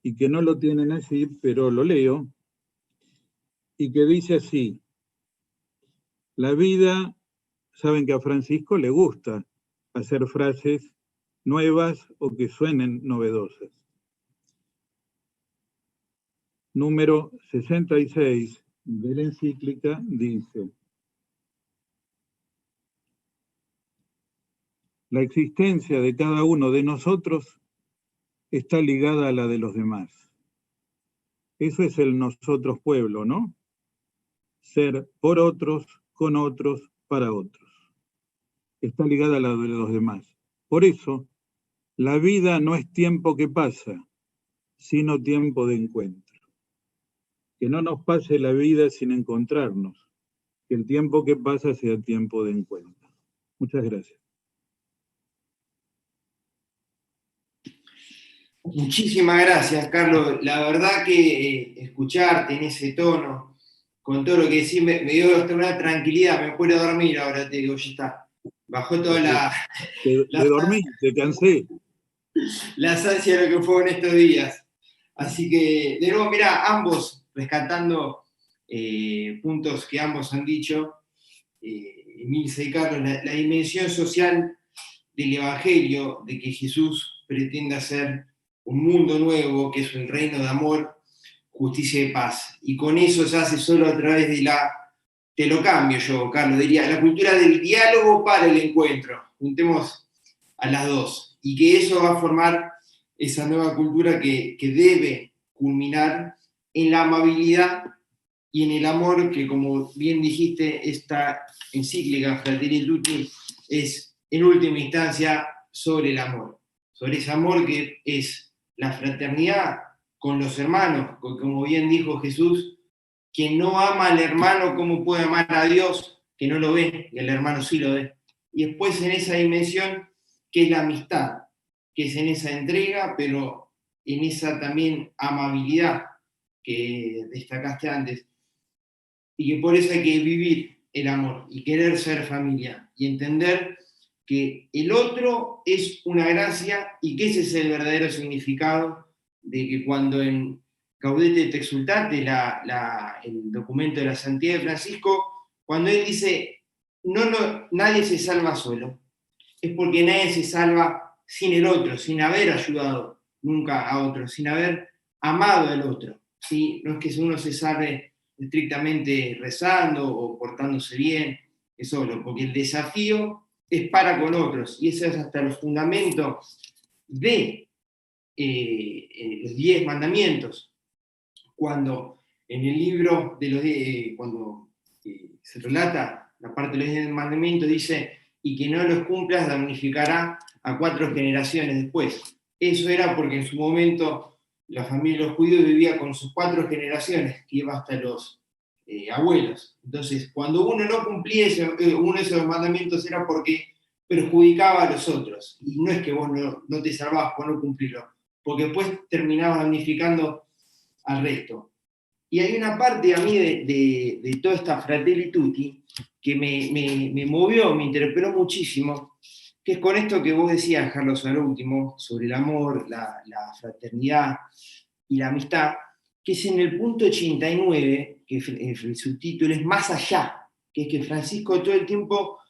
y que no lo tienen así, pero lo leo, y que dice así: la vida, saben que a Francisco le gusta hacer frases nuevas o que suenen novedosas. Número 66 de la encíclica dice: la existencia de cada uno de nosotros está ligada a la de los demás. Eso es el nosotros pueblo, ¿no? Ser por otros, con otros, para otros. Está ligada a la de los demás. Por eso, la vida no es tiempo que pasa, sino tiempo de encuentro. Que no nos pase la vida sin encontrarnos, que el tiempo que pasa sea tiempo de encuentro. Muchas gracias. Muchísimas gracias, Carlos. La verdad que escucharte en ese tono, con todo lo que decís, me dio hasta una tranquilidad, me puedo dormir ahora, te digo, ya está. Bajó toda Te dormí, te cansé. la ansia de lo que fueron estos días. Así que, de nuevo, mirá, ambos rescatando puntos que ambos han dicho, Emilce y Carlos, la dimensión social del Evangelio, de que Jesús pretende hacer un mundo nuevo, que es un reino de amor, justicia y paz. Y con eso se hace solo a través de te lo cambio yo, Carlos, diría, la cultura del diálogo para el encuentro. Juntemos a las dos. Y que eso va a formar esa nueva cultura que debe culminar en la amabilidad y en el amor, que como bien dijiste, esta encíclica Fratelli Tutti es en última instancia sobre el amor, sobre ese amor que es la fraternidad con los hermanos, como bien dijo Jesús: quien no ama al hermano, ¿cómo puede amar a Dios que no lo ve y el hermano sí lo ve? Y después en esa dimensión que es la amistad, que es en esa entrega, pero en esa también amabilidad que destacaste antes, y que por eso hay que vivir el amor y querer ser familia y entender que el otro es una gracia y que ese es el verdadero significado de que cuando en Gaudete et Exsultate, el documento de la santidad de Francisco, cuando él dice nadie se salva solo, es porque nadie se salva sin el otro, sin haber ayudado nunca a otro, sin haber amado al otro, ¿sí? No es que uno se salve estrictamente rezando o portándose bien, es solo, porque el desafío es para con otros, y ese es hasta los fundamentos de los 10 mandamientos, cuando en el libro de los cuando se relata la parte de los 10 mandamientos, dice, y que no los cumplas damnificará a 4 generaciones después. Eso era porque en su momento la familia de los judíos vivía con sus 4 generaciones, que iba hasta los abuelos. Entonces, cuando uno no cumplía uno de esos mandamientos era porque perjudicaba a los otros. Y no es que vos no te salvabas por no cumplirlo, porque después terminabas damnificando al resto. Y hay una parte a mí de toda esta Fratelli Tutti que me movió, me interpeló muchísimo, que es con esto que vos decías, Carlos, al último, sobre el amor, la fraternidad y la amistad, que es en el punto 89, que el subtítulo es Más allá, que es que Francisco todo el tiempo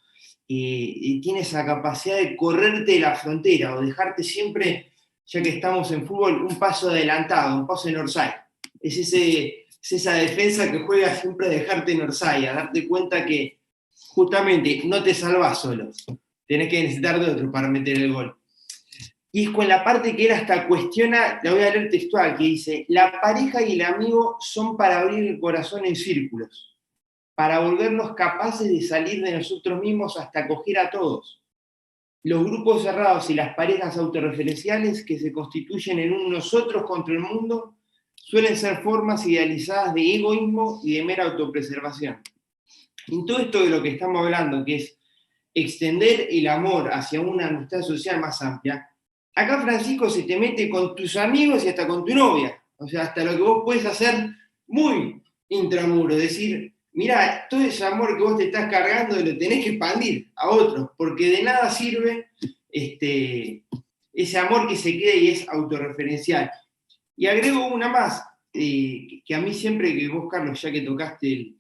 tiene esa capacidad de correrte de la frontera o dejarte siempre, ya que estamos en fútbol, un paso adelantado, un paso en offside. Es esa defensa que juega siempre a dejarte en offside, a darte cuenta que justamente no te salvás solo, tenés que necesitar de otro para meter el gol. Y es con la parte que él hasta cuestiona, la voy a leer textual, que dice, la pareja y el amigo son para abrir el corazón en círculos, para volvernos capaces de salir de nosotros mismos hasta acoger a todos. Los grupos cerrados y las parejas autorreferenciales que se constituyen en un nosotros contra el mundo suelen ser formas idealizadas de egoísmo y de mera autopreservación. En todo esto de lo que estamos hablando, que es extender el amor hacia una amistad social más amplia, acá Francisco se te mete con tus amigos y hasta con tu novia. O sea, hasta lo que vos puedes hacer muy intramuro, decir, mirá, todo ese amor que vos te estás cargando lo tenés que expandir a otros, porque de nada sirve ese amor que se queda y es autorreferencial. Y agrego una más, que a mí siempre que vos, Carlos, ya que tocaste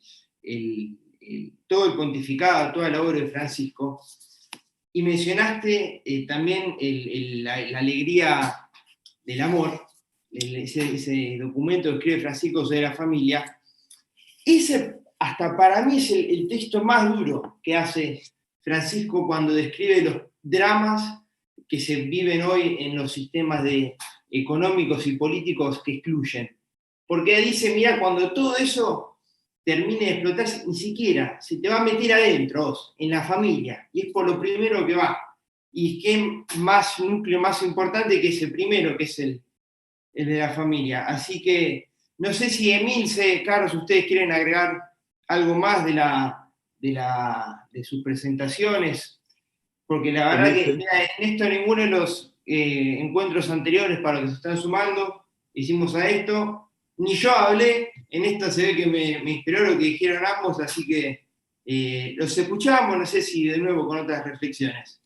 todo el pontificado, toda la obra de Francisco, y mencionaste también la alegría del amor, ese documento que escribe Francisco sobre la familia, ese hasta para mí es el texto más duro que hace Francisco cuando describe los dramas que se viven hoy en los sistemas económicos y políticos que excluyen. Porque dice, mira, cuando todo eso termine de explotar, ni siquiera se te va a meter adentro, en la familia, y es por lo primero que va. Y qué más núcleo más importante que ese primero, que es el de la familia. Así que no sé si Emilce, Carlos, ustedes quieren agregar algo más de sus presentaciones, porque la verdad que en esto ninguno de los encuentros anteriores para los que se están sumando hicimos a esto, ni yo hablé, en esta se ve que me inspiró lo que dijeron ambos, así que los escuchamos, no sé si de nuevo con otras reflexiones.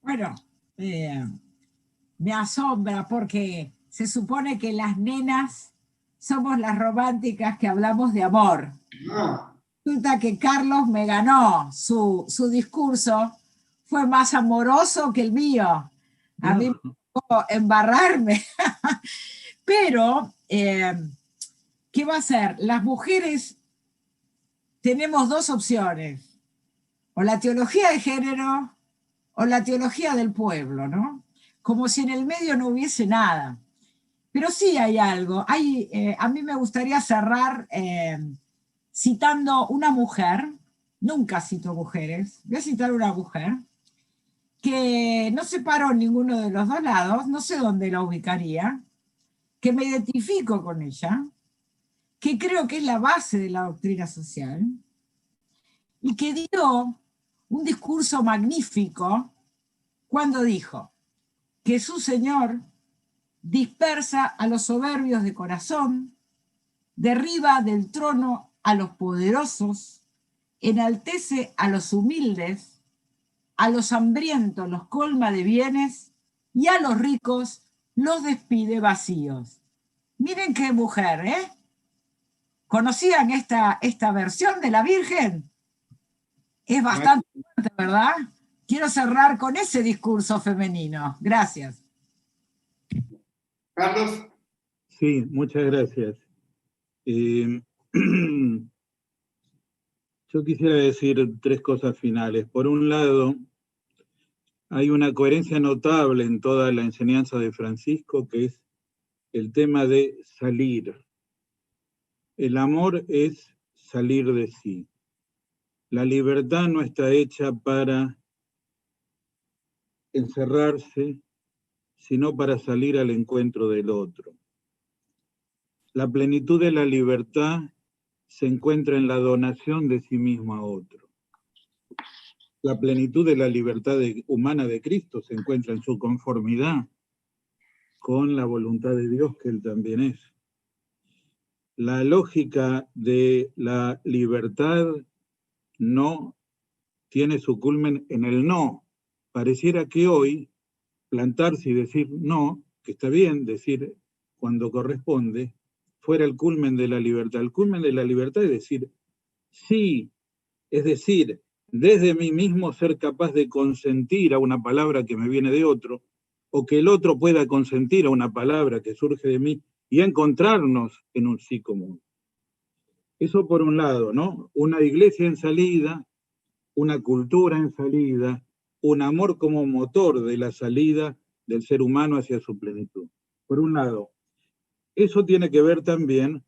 Bueno, me asombra porque se supone que las nenas somos las románticas que hablamos de amor. Resulta que Carlos me ganó, su discurso fue más amoroso que el mío. A mí me tocó embarrarme. Pero, ¿qué va a hacer? Las mujeres tenemos 2 opciones, o la teología de género o la teología del pueblo, ¿no? Como si en el medio no hubiese nada. Pero sí hay algo. A mí me gustaría cerrar citando una mujer, nunca cito mujeres, voy a citar una mujer, que no se paró en ninguno de los 2 lados, no sé dónde la ubicaría, que me identifico con ella, que creo que es la base de la doctrina social, y que dio un discurso magnífico cuando dijo que su Señor dispersa a los soberbios de corazón, derriba del trono a los poderosos, enaltece a los humildes, a los hambrientos los colma de bienes y a los ricos los despide vacíos. Miren qué mujer, ¿eh? ¿Conocían esta versión de la Virgen? Es bastante fuerte, ¿verdad? Quiero cerrar con ese discurso femenino. Gracias. Carlos. Sí, muchas gracias. Yo quisiera decir tres cosas finales. Por un lado, hay una coherencia notable en toda la enseñanza de Francisco, que es el tema de salir. El amor es salir de sí. La libertad no está hecha para encerrarse, sino para salir al encuentro del otro. La plenitud de la libertad se encuentra en la donación de sí mismo a otro. La plenitud de la libertad humana de Cristo se encuentra en su conformidad con la voluntad de Dios, que Él también es. La lógica de la libertad no tiene su culmen en el no. Pareciera que hoy plantarse y decir no, que está bien decir cuando corresponde, fuera el culmen de la libertad. El culmen de la libertad es decir sí, es decir, desde mí mismo ser capaz de consentir a una palabra que me viene de otro, o que el otro pueda consentir a una palabra que surge de mí y encontrarnos en un sí común. Eso por un lado, ¿no? Una iglesia en salida, una cultura en salida, un amor como motor de la salida del ser humano hacia su plenitud. Por un lado, eso tiene que ver también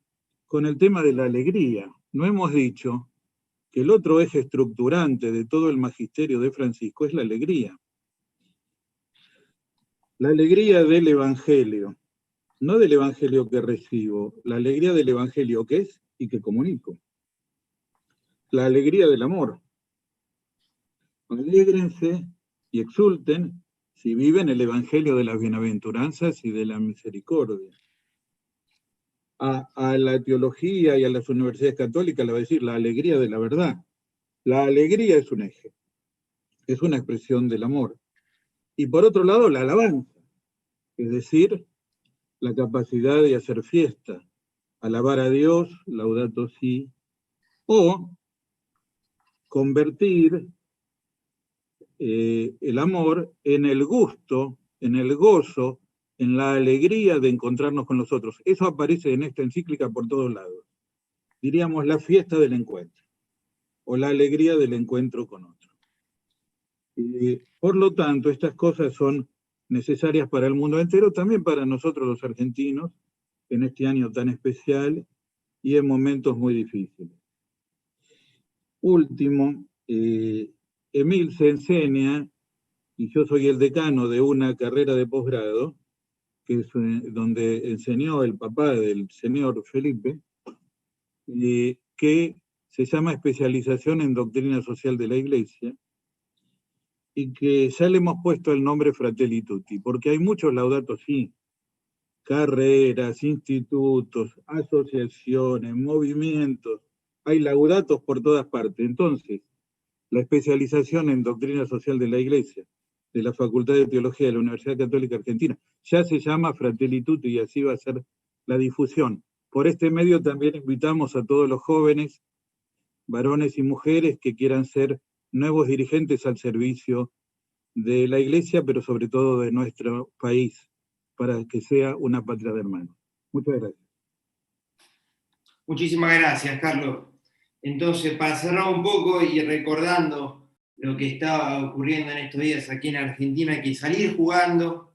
con el tema de la alegría. No hemos dicho que el otro eje estructurante de todo el magisterio de Francisco es la alegría. La alegría del Evangelio, no del Evangelio que recibo, la alegría del Evangelio que es y que comunico. La alegría del amor. Alégrense y exulten si viven el Evangelio de las bienaventuranzas y de la misericordia. A la teología y a las universidades católicas le va a decir la alegría de la verdad. La alegría es un eje, es una expresión del amor. Y por otro lado, la alabanza, es decir, la capacidad de hacer fiesta, alabar a Dios, laudato si, o convertir el amor en el gusto, en el gozo, en la alegría de encontrarnos con los otros. Eso aparece en esta encíclica por todos lados. Diríamos la fiesta del encuentro, o la alegría del encuentro con otro. Por lo tanto, estas cosas son necesarias para el mundo entero, también para nosotros los argentinos, en este año tan especial y en momentos muy difíciles. Último, Emil se enseña, y yo soy el decano de una carrera de posgrado, que es donde enseñó el papá del señor Felipe, que se llama Especialización en Doctrina Social de la Iglesia, y que ya le hemos puesto el nombre Fratelli Tutti, porque hay muchos laudato si, carreras, institutos, asociaciones, movimientos, hay laudatos por todas partes. Entonces, la especialización en Doctrina Social de la Iglesia, de la Facultad de Teología de la Universidad Católica Argentina, ya se llama Fratelli Tutti y así va a ser la difusión. Por este medio también invitamos a todos los jóvenes, varones y mujeres que quieran ser nuevos dirigentes al servicio de la Iglesia, pero sobre todo de nuestro país, para que sea una patria de hermanos. Muchas gracias. Muchísimas gracias, Carlos. Entonces, para cerrar un poco y recordando lo que estaba ocurriendo en estos días aquí en Argentina, hay que salir jugando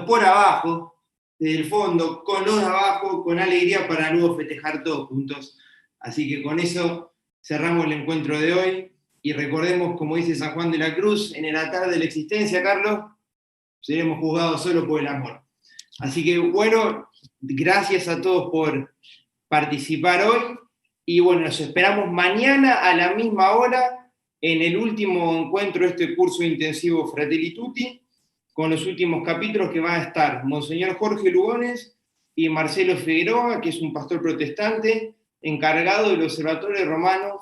por abajo, desde el fondo, con los de abajo, con alegría para luego festejar todos juntos. Así que con eso cerramos el encuentro de hoy y recordemos, como dice San Juan de la Cruz, en el altar de la existencia, Carlos, seremos juzgados solo por el amor. Así que bueno, gracias a todos por participar hoy y bueno, nos esperamos mañana a la misma hora en el último encuentro de este curso intensivo Fratelli Tutti, con los últimos capítulos que van a estar Monseñor Jorge Lugones y Marcelo Figueroa, que es un pastor protestante encargado del Observatorio Romano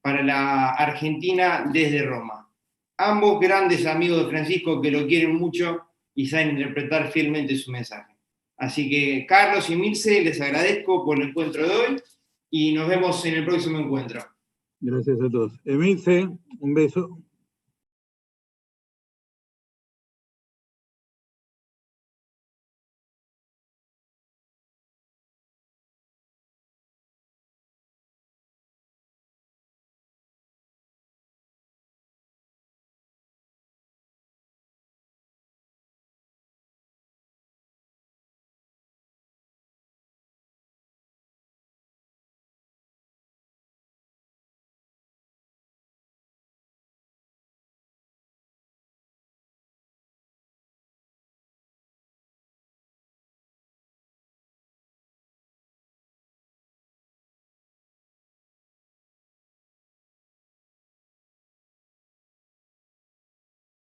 para la Argentina desde Roma. Ambos grandes amigos de Francisco que lo quieren mucho y saben interpretar fielmente su mensaje. Así que Carlos y Milce, les agradezco por el encuentro de hoy y nos vemos en el próximo encuentro. Gracias a todos. Emilce, un beso.